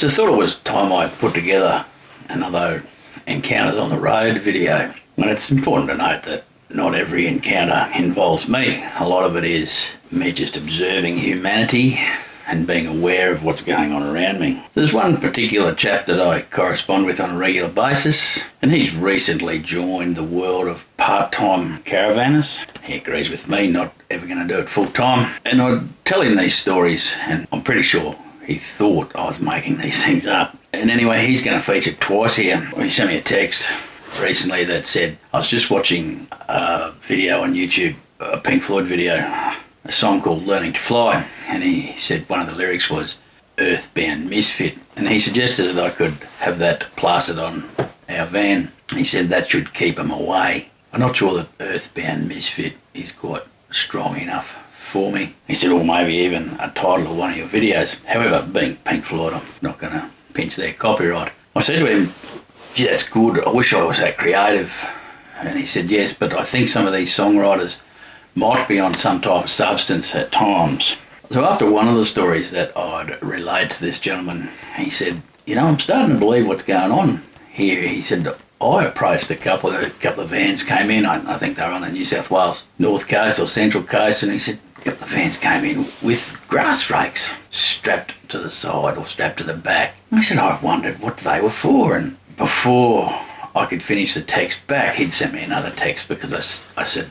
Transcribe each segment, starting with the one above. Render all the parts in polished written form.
So I thought it was time I put together another Encounters on the Road video. And it's important to note that not every encounter involves me. A lot of it is me just observing humanity and being aware of what's going on around me. There's one particular chap that I correspond with on a regular basis, and he's recently joined the world of part-time caravanners. He agrees with me, not ever going to do it full-time. And I tell him these stories, and I'm pretty sure he thought I was making these things up. And anyway, he's going to feature twice here. He sent me a text recently that said, I was just watching a video on YouTube, a Pink Floyd video, a song called Learning to Fly, and he said one of the lyrics was Earthbound Misfit, and he suggested that I could have that plastered on our van. He said that should keep him away. I'm not sure that Earthbound Misfit is quite strong enough for me. He said, or maybe even a title of one of your videos. However, being Pink Floyd, I'm not going to pinch their copyright. I said to him, gee, that's good, I wish I was that creative. And he said, yes, but I think some of these songwriters might be on some type of substance at times. So after one of the stories that I'd relayed to this gentleman, he said, you know, I'm starting to believe what's going on here. He said, I approached a couple of vans came in, I think they were on the New South Wales North Coast or Central Coast, and he said, a couple of vans came in with grass rakes strapped to the side or strapped to the back. I said, I wondered what they were for, and before I could finish the text back, he'd sent me another text because I said,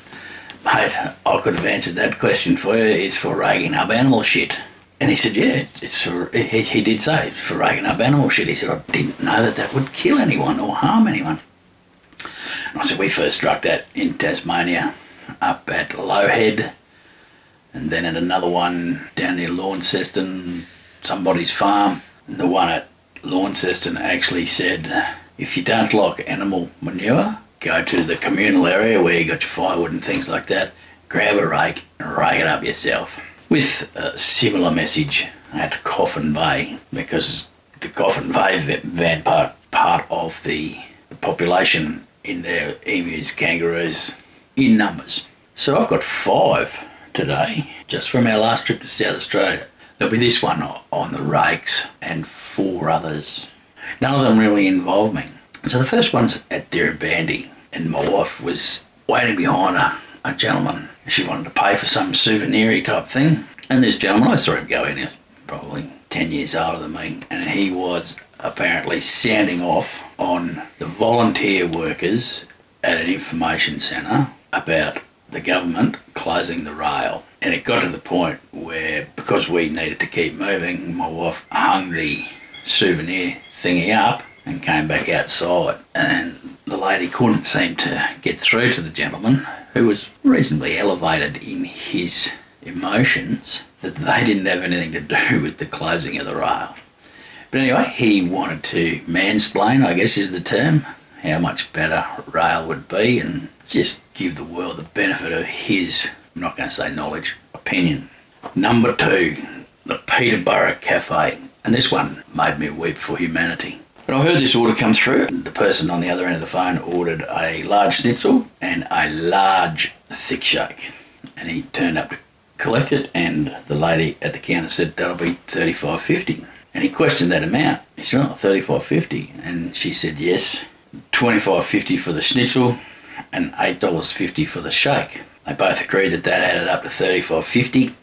mate, I could have answered that question for you. It's for raking up animal shit. And he said, yeah, it's for, he did say it's for raking up animal shit. He said, I didn't know that that would kill anyone or harm anyone. And I said, we first struck that in Tasmania up at Lowhead, and then at another one down near Launceston, somebody's farm. And the one at Launceston actually said, if you don't like animal manure, go to the communal area where you got your firewood and things like that, grab a rake and rake it up yourself. With a similar message at Coffin Bay, because the Coffin Bay van part of the population in their emus, kangaroos, in numbers. So I've got 5 today, just from our last trip to South Australia. There'll be this one on the rakes and 4 others. None of them really involve me. So the first one's at Dirranbandy, and my wife was waiting behind a gentleman. She wanted to pay for some souvenir type thing. And this gentleman, I saw him go in, he was probably 10 years older than me, and he was apparently sounding off on the volunteer workers at an information centre about the government closing the rail. And it got to the point where, because we needed to keep moving, my wife hung the souvenir thingy up and came back outside, and the lady couldn't seem to get through to the gentleman, who was reasonably elevated in his emotions, that they didn't have anything to do with the closing of the rail. But anyway, he wanted to mansplain, I guess is the term, how much better rail would be, and just give the world the benefit of his, I'm not going to say knowledge, opinion. Number 2, the Peterborough Cafe, and this one made me weep for humanity. But I heard this order come through. The person on the other end of the phone ordered a large schnitzel and a large thick shake. And he turned up to collect it, and the lady at the counter said, that'll be $35.50. And he questioned that amount. He said, oh, $35.50. And she said, yes, $25.50 for the schnitzel and $8.50 for the shake. They both agreed that that added up to $35.50,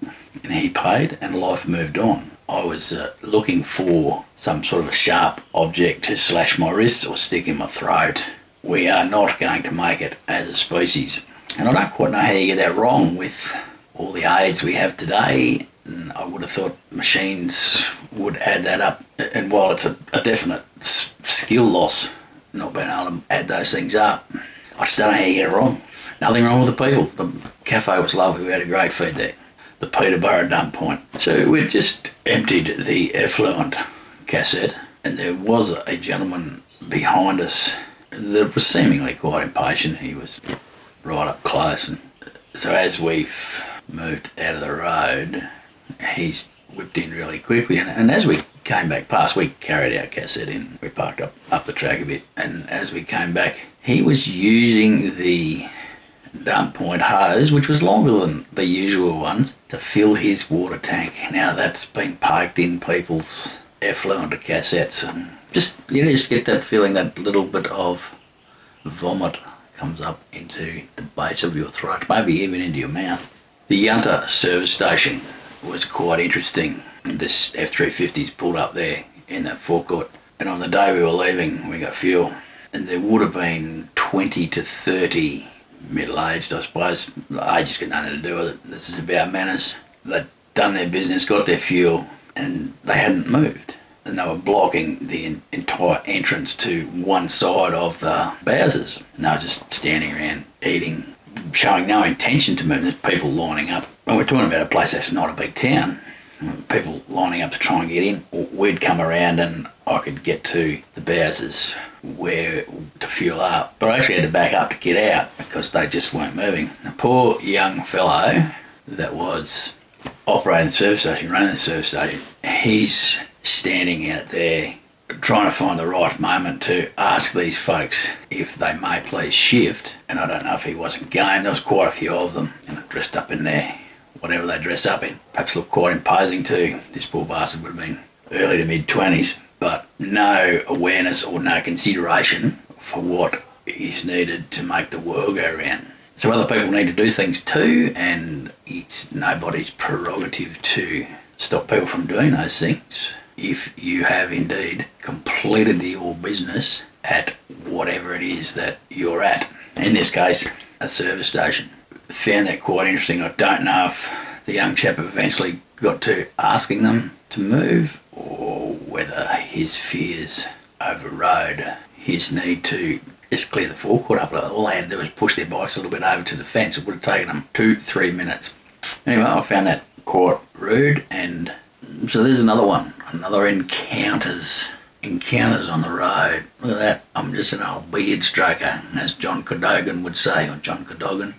and he paid, and life moved on. I was looking for some sort of a sharp object to slash my wrists or stick in my throat. We are not going to make it as a species. And I don't quite know how you get that wrong with all the aids we have today. And I would have thought machines would add that up. And while it's a definite skill loss, not being able to add those things up, I just don't know how you get it wrong. Nothing wrong with the people. The cafe was lovely. We had a great feed there. The Peterborough dump point. So we just emptied the effluent cassette, and there was a gentleman behind us that was seemingly quite impatient. He was right up close, and so as we've moved out of the road, he's whipped in really quickly, and as we came back past, we carried our cassette in. We parked up the track a bit, and as we came back, he was using the dump point hose, which was longer than the usual ones, to fill his water tank. Now that's been parked in people's effluent to cassettes, and just get that feeling, that little bit of vomit comes up into the base of your throat, maybe even into your mouth. The Yunta service station was quite interesting. This F-350's pulled up there in that forecourt, and on the day we were leaving, we got fuel, and there would have been 20 to 30 middle-aged, I suppose. Age has got nothing to do with it. This is about manners. They'd done their business, got their fuel, and they hadn't moved. And they were blocking the entire entrance to one side of the houses. And they were just standing around eating, showing no intention to move. There's people lining up. And we're talking about a place that's not a big town. People lining up to try and get in. We'd come around and I could get to the Bowsers where to fuel up. But I actually had to back up to get out because they just weren't moving. The poor young fellow that was operating the service station, running the service station, he's standing out there trying to find the right moment to ask these folks if they may please shift. And I don't know if he wasn't game. There was quite a few of them, dressed up in there, whatever they dress up in. Perhaps looked quite imposing too. This poor bastard would have been early to mid-20s, but no awareness or no consideration for what is needed to make the world go round. So other people need to do things too, and it's nobody's prerogative to stop people from doing those things if you have indeed completed your business at whatever it is that you're at. In this case, a service station. Found that quite interesting. I don't know if the young chap eventually got to asking them to move, or whether his fears overrode his need to just clear the forecourt up. All they had to do was push their bikes a little bit over to the fence. It would have taken them 2-3 minutes. Anyway, I found that quite rude, and so there's another one. Another encounters on the road. Look at that. I'm just an old beard stroker, as John Cadogan would say, or John Cadogan.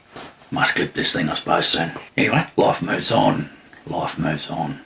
Must clip this thing, I suppose, soon. Anyway, life moves on. Life moves on.